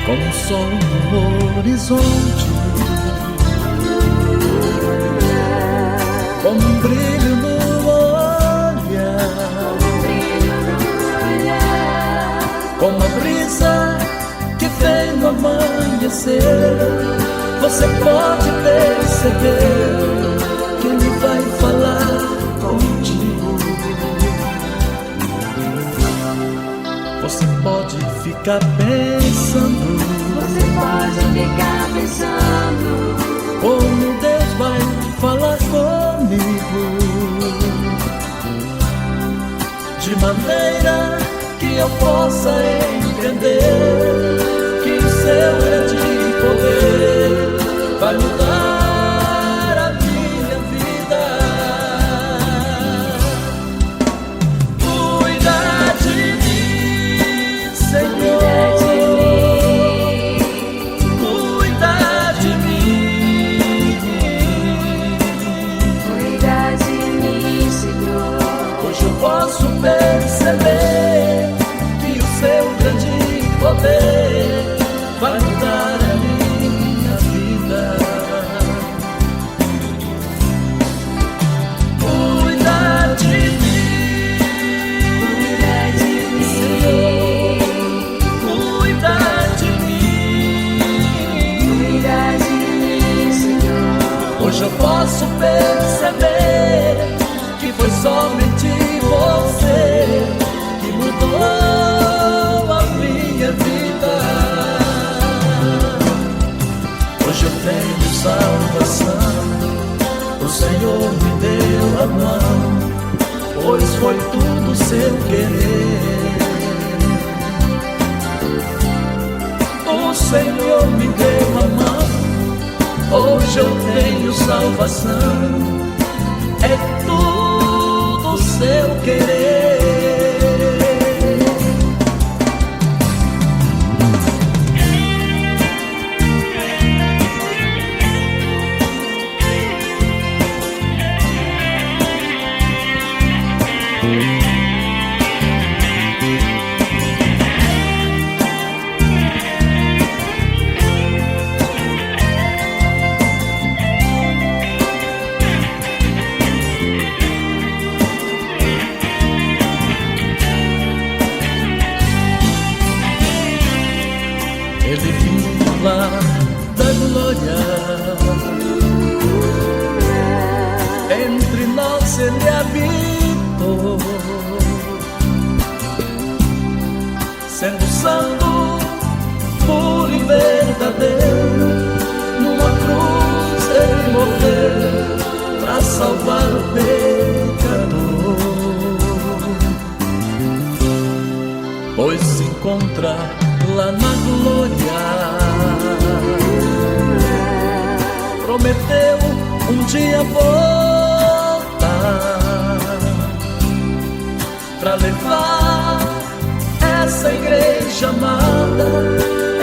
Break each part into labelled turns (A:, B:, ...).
A: Como o sol no horizonte, como um brilho no olhar, como a brisa que vem no amanhecer. Você pode perceber que ele vai falar contigo. Você pode ficar pensando, como Deus vai falar comigo, de maneira que eu possa entender que o seu grande poder vai mudar a minha vida. Cuida de mim, Senhor. Posso perceber que o seu grande poder vai mudar a minha vida. Cuida de mim, Senhor. Cuida de mim, Senhor. Hoje eu posso perceber que foi somente você que mudou a minha vida. Hoje eu tenho salvação, o Senhor me deu a mão, pois foi tudo seu querer. O Senhor me deu a mão, hoje eu tenho salvação, é tudo seu querer. Ele vindo lá da glória, entre nós ele habitou, sendo santo, puro e verdadeiro. Numa cruz ele morreu pra salvar o pecador, pois se encontra lá na glória. Prometeu um dia voltar pra levar essa igreja amada.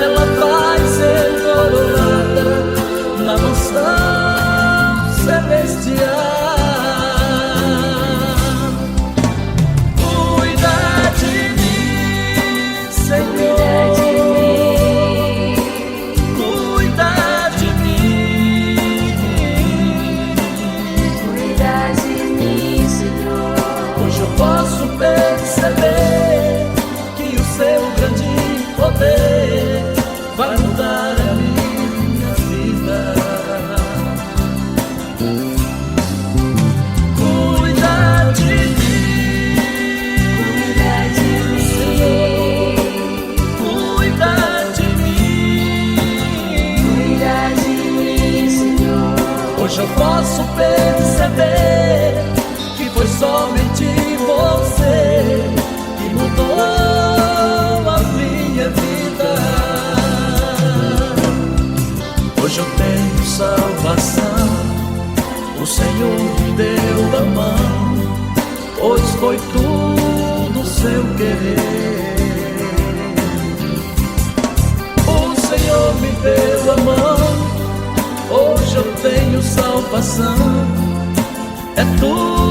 A: Ela vai ser coroada na mansão celestial. Cuida de mim, Senhor. Posso perceber que o seu grande poder vai mudar a minha vida. Cuida de mim, Senhor. Cuida de mim, Senhor. Hoje eu posso perceber que foi somente você que mudou a minha vida. Hoje eu tenho salvação, o Senhor me deu a mão, pois foi tudo seu querer. O Senhor me deu a mão, hoje eu tenho salvação, é tudo